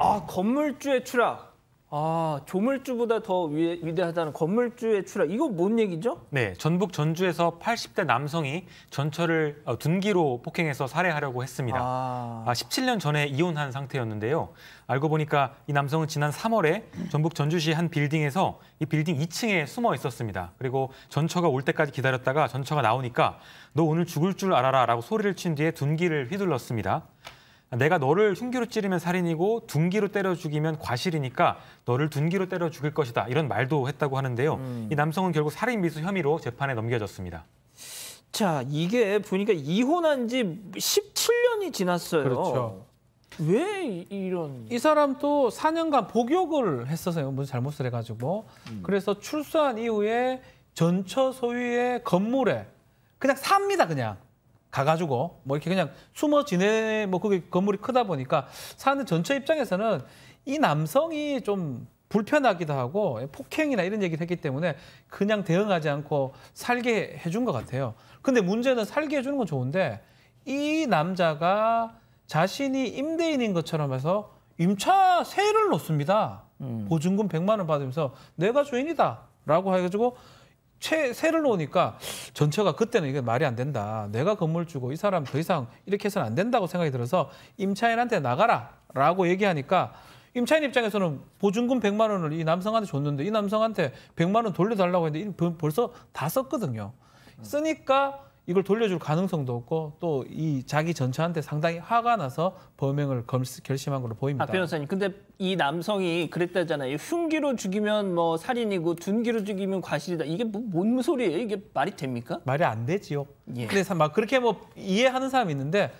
아, 건물주의 추락. 아, 조물주보다 더 위대하다는 건물주의 추락. 이거 뭔 얘기죠? 네, 전북 전주에서 80대 남성이 전처를 둔기로 폭행해서 살해하려고 했습니다. 17년 전에 이혼한 상태였는데요. 알고 보니까 이 남성은 지난 3월에 전북 전주시 한 빌딩에서 이 빌딩 2층에 숨어 있었습니다. 그리고 전처가 올 때까지 기다렸다가 전처가 나오니까 너 오늘 죽을 줄 알아라 라고 소리를 친 뒤에 둔기를 휘둘렀습니다. 내가 너를 흉기로 찌르면 살인이고 둔기로 때려 죽이면 과실이니까 너를 둔기로 때려 죽일 것이다. 이런 말도 했다고 하는데요. 이 남성은 결국 살인 미수 혐의로 재판에 넘겨졌습니다. 자, 이게 보니까 이혼한 지 17년이 지났어요. 그렇죠. 왜 이런... 이 사람도 4년간 복역을 했었어요. 무슨 잘못을 해가지고. 그래서 출소한 이후에 전처 소유의 건물에 그냥 삽니다, 그냥. 가가지고 뭐 이렇게 그냥 숨어 지내 뭐 그게 건물이 크다 보니까 사는 전처 입장에서는 이 남성이 좀 불편하기도 하고 폭행이나 이런 얘기를 했기 때문에 그냥 대응하지 않고 살게 해준 것 같아요. 근데 문제는 살게 해주는 건 좋은데 이 남자가 자신이 임대인인 것처럼 해서 임차 세를 놓습니다. 보증금 100만 원 받으면서 내가 주인이다라고 해가지고 세를 놓으니까 전처가 그때는 이게 말이 안 된다. 내가 건물 주고 이 사람 더 이상 이렇게 해서는 안 된다고 생각이 들어서 임차인한테 나가라라고 얘기하니까 임차인 입장에서는 보증금 100만 원을 이 남성한테 줬는데 이 남성한테 100만 원 돌려달라고 했는데 벌써 다 썼거든요. 쓰니까 이걸 돌려줄 가능성도 없고 또 이 자기 전처한테 상당히 화가 나서 범행을 결심한 걸로 보입니다. 박 변호사님, 근데 이 남성이 그랬다잖아요. 흉기로 죽이면 뭐 살인이고 둔기로 죽이면 과실이다. 이게 뭔 소리예요? 이게 말이 됩니까? 말이 안 되지요. 예. 근데 막 그렇게 뭐 이해하는 사람이 있는데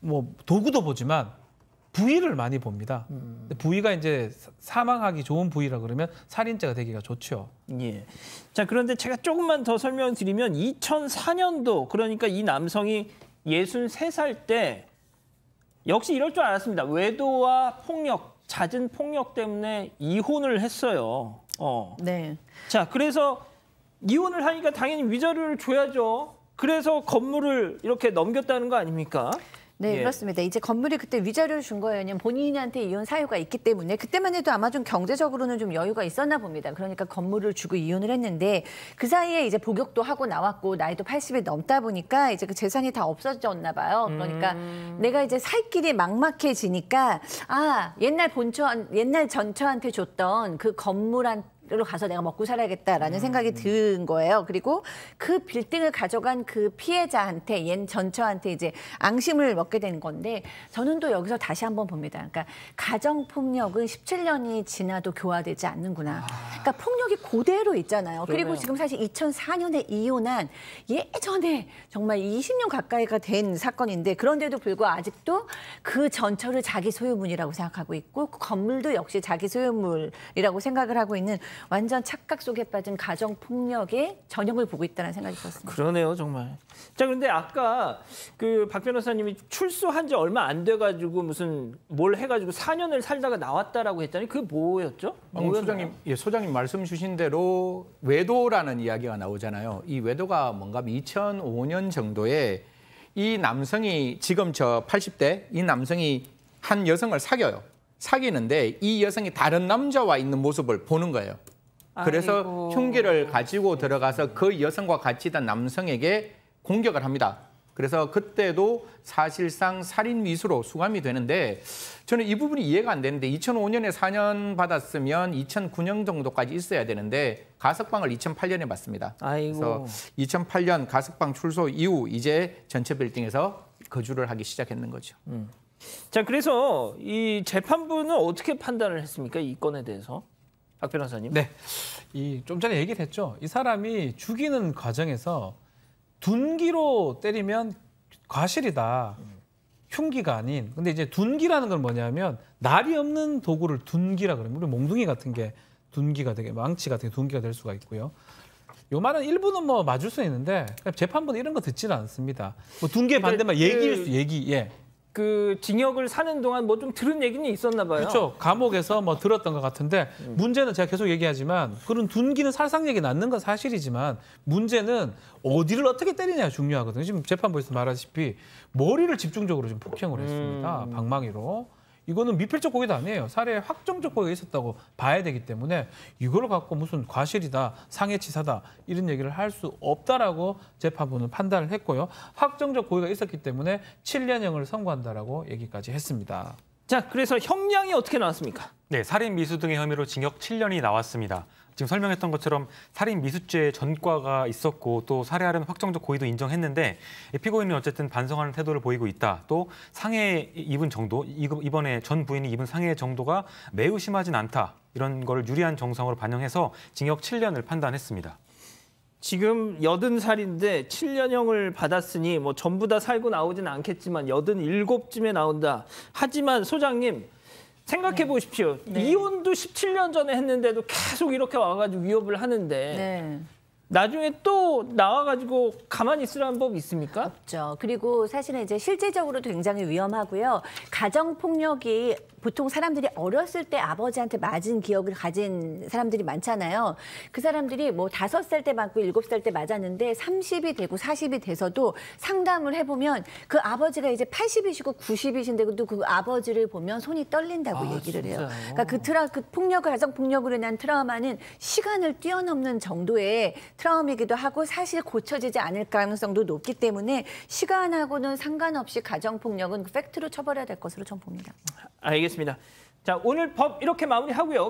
뭐 도구도 보지만 부위를 많이 봅니다. 근데 부위가 이제 사망하기 좋은 부위라 그러면 살인죄가 되기가 좋죠. 예. 자, 그런데 제가 조금만 더 설명드리면 2004년도 그러니까 이 남성이 63살 때 역시 이럴 줄 알았습니다. 외도와 폭력, 잦은 폭력 때문에 이혼을 했어요. 네. 자, 그래서 이혼을 하니까 당연히 위자료를 줘야죠. 그래서 건물을 이렇게 넘겼다는 거 아닙니까? 네, 예. 그렇습니다. 이제 건물이 그때 위자료를 준 거예요. 왜냐면 본인한테 이혼 사유가 있기 때문에 그때만 해도 아마 좀 경제적으로는 좀 여유가 있었나 봅니다. 그러니까 건물을 주고 이혼을 했는데 그 사이에 이제 복역도 하고 나왔고 나이도 80이 넘다 보니까 이제 그 재산이 다 없어졌나 봐요. 그러니까 내가 이제 살 길이 막막해지니까 옛날 전처한테 줬던 그 건물로 가서 내가 먹고 살아야겠다라는 생각이 든 거예요. 그리고 그 빌딩을 가져간 그 피해자한테, 옛 전처한테 이제 앙심을 먹게 된 건데 저는 또 여기서 다시 한번 봅니다. 그러니까 가정폭력은 17년이 지나도 교화되지 않는구나. 그러니까 폭력이 그대로 있잖아요. 그리고 지금 사실 2004년에 이혼한 예전에 정말 20년 가까이가 된 사건인데 그런데도 불구하고 아직도 그 전처를 자기 소유물이라고 생각하고 있고 그 건물도 역시 자기 소유물이라고 생각을 하고 있는 완전 착각 속에 빠진 가정폭력의 전형을 보고 있다는 생각이 들었습니다. 그러네요, 정말. 자, 그런데 아까 그 박 변호사님이 출소한 지 얼마 안 돼가지고 무슨 뭘 해가지고 4년을 살다가 나왔다라고 했더니 그게 뭐였죠? 소장님 말씀 주신 대로 외도라는 이야기가 나오잖아요. 이 외도가 뭔가 2005년 정도에 이 남성이 지금 저 80대 이 남성이 한 여성을 사귀어요. 사귀는데 이 여성이 다른 남자와 있는 모습을 보는 거예요. 그래서 아이고. 흉기를 가지고 들어가서 그 여성과 같이 있던 남성에게 공격을 합니다. 그래서 그때도 사실상 살인 미수로 수감이 되는데 저는 이 부분이 이해가 안 되는데 2005년에 4년 받았으면 2009년 정도까지 있어야 되는데 가석방을 2008년에 받습니다. 아이고. 그래서 2008년 가석방 출소 이후 이제 전체 빌딩에서 거주를 하기 시작했는 거죠. 자, 그래서 이 재판부는 어떻게 판단을 했습니까? 이 건에 대해서. 박 변호사님. 네, 좀 전에 얘기를 했죠. 이 사람이 죽이는 과정에서 둔기로 때리면 과실이다. 흉기가 아닌. 근데 이제 둔기라는 건 뭐냐면 날이 없는 도구를 둔기라 그러면 우리 몽둥이 같은 게 둔기가 되게 망치 같은 게 둔기가 될 수가 있고요. 요 말은 일부는 뭐 맞을 수 있는데 재판부는 이런 거 듣지는 않습니다. 뭐 둔기의 반대말 얘기. 예. 그 징역을 사는 동안 뭐 좀 들은 얘기는 있었나 봐요. 그렇죠. 감옥에서 뭐 들었던 것 같은데 문제는 제가 계속 얘기하지만 그런 둔기는 살상력이 낳는 건 사실이지만 문제는 어디를 어떻게 때리냐가 중요하거든요. 지금 재판부에서 말하다시피 머리를 집중적으로 좀 폭행을 했습니다. 방망이로. 이거는 미필적 고의도 아니에요. 살해에 확정적 고의가 있었다고 봐야 되기 때문에 이걸 갖고 무슨 과실이다, 상해치사다 이런 얘기를 할 수 없다라고 재판부는 판단을 했고요. 확정적 고의가 있었기 때문에 7년형을 선고한다라고 얘기까지 했습니다. 자, 그래서 형량이 어떻게 나왔습니까? 네, 살인 미수 등의 혐의로 징역 7년이 나왔습니다. 지금 설명했던 것처럼 살인 미수죄 전과가 있었고 또 살해하려는 확정적 고의도 인정했는데 피고인은 어쨌든 반성하는 태도를 보이고 있다. 또 상해 입은 정도, 이번에 전 부인이 입은 상해 정도가 매우 심하진 않다. 이런 걸 유리한 정성으로 반영해서 징역 7년을 판단했습니다. 지금 80살인데 7년형을 받았으니 뭐 전부 다 살고 나오진 않겠지만 87쯤에 나온다. 하지만 소장님 생각해 보십시오. 네. 이혼도 17년 전에 했는데도 계속 이렇게 와가지고 위협을 하는데 네. 나중에 또 나와가지고 가만히 있으라는 법이 있습니까? 없죠. 그리고 사실은 이제 실제적으로도 굉장히 위험하고요. 가정폭력이 보통 사람들이 어렸을 때 아버지한테 맞은 기억을 가진 사람들이 많잖아요. 그 사람들이 뭐 5살 때 맞고 7살 때 맞았는데 30이 되고 40이 돼서도 상담을 해보면 그 아버지가 이제 80이시고 90이신데도 그 아버지를 보면 손이 떨린다고 얘기를 해요. 그러니까 그 폭력을, 가정폭력으로 인한 트라우마는 시간을 뛰어넘는 정도의 트라우마이기도 하고 사실 고쳐지지 않을 가능성도 높기 때문에 시간하고는 상관없이 가정폭력은 팩트로 처벌해야 될 것으로 저는 봅니다. 알겠습니다. 자, 오늘 법 이렇게 마무리하고요.